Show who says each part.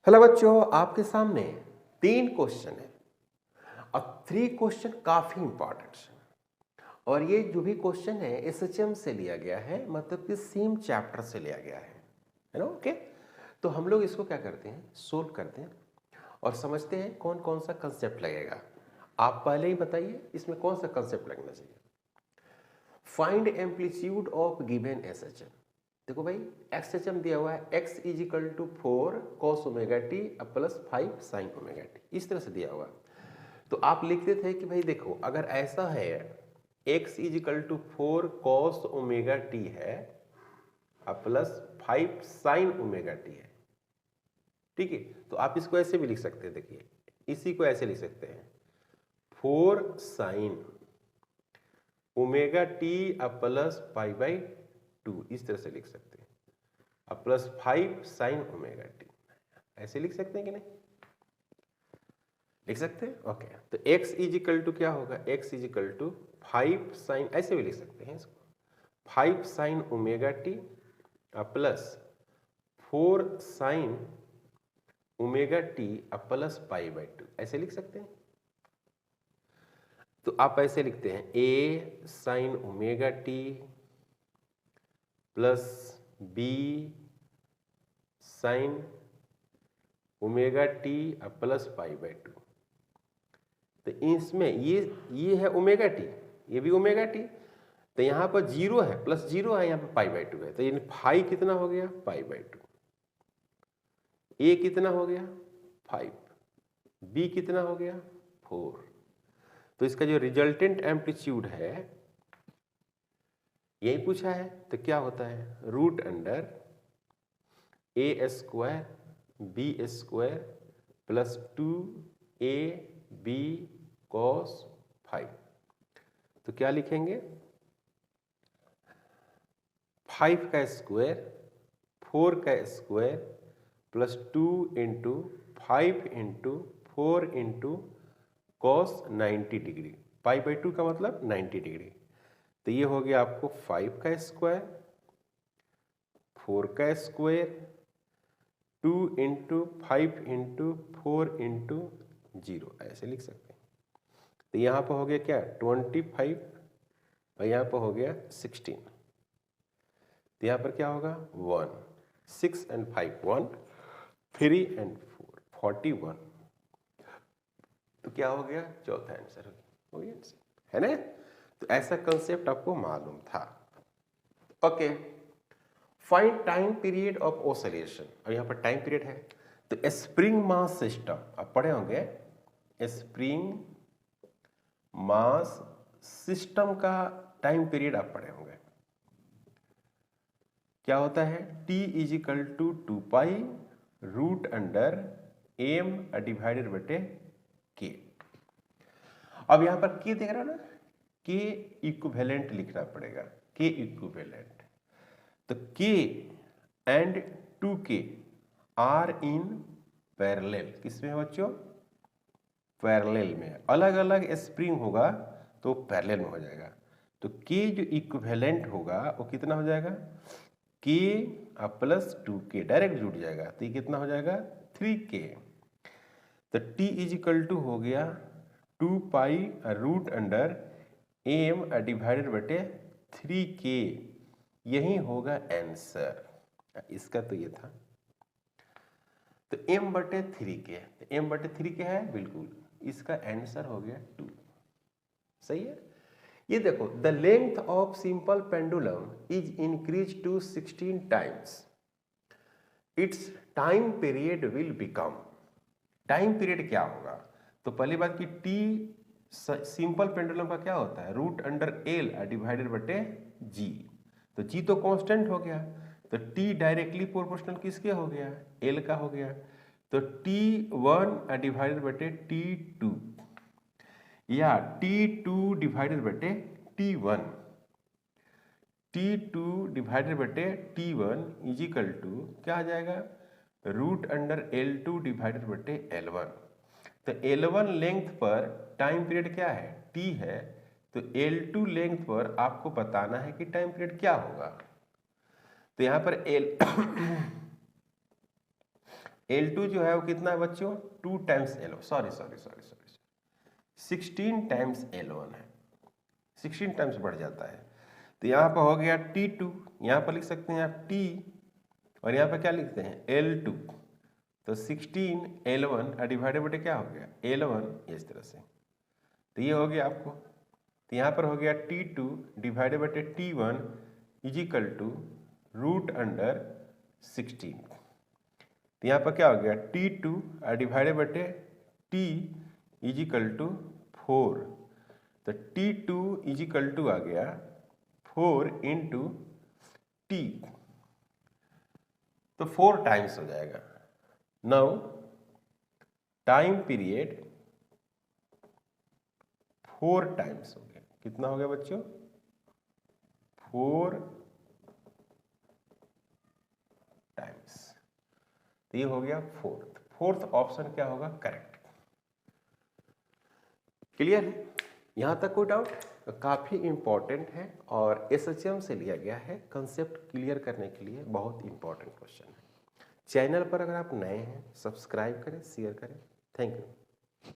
Speaker 1: Hello बच्चों, आपके सामने 3 क्वेश्चन है और 3 क्वेश्चन काफी इंपॉर्टेंट है। और ये जो भी क्वेश्चन है एसएचएम से लिया गया है, मतलब कि सेम चैप्टर से लिया गया है ना। ओके, तो हम लोग इसको क्या करते हैं, सोल्व करते हैं और समझते हैं कौन कौन सा कंसेप्ट लगेगा। आप पहले ही बताइए इसमें कौन सा कंसेप्ट लगना चाहिए। Find amplitude of given SHM. देखो भाई, एसएचएम दिया हुआ है x is equal to 4 cos omega t plus 5 sin omega t, इस तरह से दिया हुआ। तो आप लिखते थे कि भाई देखो, अगर ऐसा है x is equal to 4 cos omega t है प्लस 5 sin ओमेगा टी है, ठीक है। तो आप इसको ऐसे भी लिख सकते हैं, देखिए इसी को ऐसे लिख सकते हैं 4 sin omega t plus pi by 2, इस तरह से लिख सकते हैं, अब प्लस 5 sin ओमेगा टी, ऐसे लिख सकते हैं कि नहीं, लिख सकते हैं। ओके, तो x इज इक्वल टू क्या होगा, x is equal to 5 sin, ऐसे भी लिख सकते हैं इसको 5 sin omega t plus 4 sin omega t plus pi by 2, ऐसे लिख सकते हैं। तो आप ऐसे लिखते हैं a sin omega t plus b sin omega t plus pi by 2। तो इसमें ये है ओमेगा टी, ये भी ओमेगा टी, तो यहाँ पर 0 है, प्लस 0 है, यहाँ पर पाई बाई 2 है, तो ये फाई कितना हो गया, पाई बाई 2। ए कितना हो गया 5, बी कितना हो गया 4। तो इसका जो रिजल्टेंट एम्पलीट्यूड है यही पूछा है, तो क्या होता है root under a square b square plus 2 a b cos 5। तो क्या लिखेंगे 5 का स्क्वायर 4 का square plus 2 into 5 into 4 into cos 90 degree, pi by 2 का मतलब 90 डिग्री। तो ये हो गया आपको 5 का स्क्वायर 4 का स्क्वायर 2 इंटू 5 इंटू 4 इंटू 0, ऐसे लिख सकते हैं। तो यहाँ पर हो गया क्या 25 और यहाँ पर हो गया 16। तो यहाँ पर क्या होगा 1, 6 and 5 1, 3 and 4 41। तो क्या हो गया चौथा आंसर हो गया, है ना। तो ऐसा कंसेप्ट आपको मालूम था। Okay, find time period of oscillation, और यहाँ पर टाइम पीरियड है। तो स्प्रिंग मास सिस्टम आप पढ़े होंगे, स्प्रिंग मास सिस्टम का टाइम पीरियड आप पढ़े होंगे। क्या होता है T is equal to 2 pi root under m divided बटे k। अब यहां पर k देख रहा ना, k इक्विवेलेंट लिखना पड़ेगा, k इक्विवेलेंट। तो k and 2k are in parallel, किसमें बच्चों पैरेलल में। अलग अलग स्प्रिंग होगा तो पैरेलल में हो जाएगा। तो k जो इक्विवेलेंट होगा वो कितना हो जाएगा k प्लस 2k, डायरेक्ट जुड़ जाएगा, तो ये कितना हो जाएगा 3k। तो t इज इक्वल टू हो गया 2 pi root under m divided बटे 3k, यही होगा आंसर इसका। तो ये था, तो m बटे 3k, m बटे 3k है बिल्कुल, इसका आंसर हो गया 2। सही है। ये देखो, the length of simple pendulum is increase to 16 times, its time period will become. Time period क्या होगा, तो पहली बात कि टी सिंपल पेंडुलम का क्या होता है रूट अंडर एल डिवाइडेड बटे जी। तो जी तो कांस्टेंट हो गया, तो टी डायरेक्टली प्रोपोर्शनल किसके हो गया एल का हो गया। तो T1 डिवाइडेड बटे T2 या T2 डिवाइडेड बटे T1, T2 डिवाइडेड बटे T1 इज इक्वल टू क्या आ जाएगा रूट अंडर L2 डिवाइडेड बटे L1। तो L1 लेंथ पर टाइम पीरियड क्या है T है, तो L2 लेंथ पर आपको बताना है कि टाइम पीरियड क्या होगा। तो यहां पर L2 जो है वो कितना है बच्चों, 2 times L1, sorry 16 times L1 है, 16 टाइम्स बढ़ जाता है। तो यहाँ पर हो गया T2, यहाँ पर लिख सकते हैं आप T, और यहाँ पर क्या लिखते हैं L2, तो 16 L1 डिवाइडेड बटे क्या हो गया L1, इस तरह से। तो ये हो गया आपको, तो यहाँ पर हो गया T2 डिवाइडेड बटे T1 is equal to root under 16। तो यहाँ पर क्या हो गया T2 डिवाइडेड बटे T इज इक्वल टू 4, तो T2 इज इक्वल टू आ गया 4 इंटू T, तो 4 टाइम्स हो जाएगा। नाउ टाइम पीरियड 4 टाइम्स हो गया, कितना हो गया बच्चों 4 टाइम्स, तो ये हो गया फोर्थ ऑप्शन क्या होगा करेक्ट। क्लियर है, यहां तक कोई डाउट? काफी इंपॉर्टेंट है और एसएचएम से लिया गया है, कंसेप्ट क्लियर करने के लिए बहुत इंपॉर्टेंट क्वेश्चन है। चैनल पर अगर आप नए हैं सब्सक्राइब करें, शेयर करें। Thank you.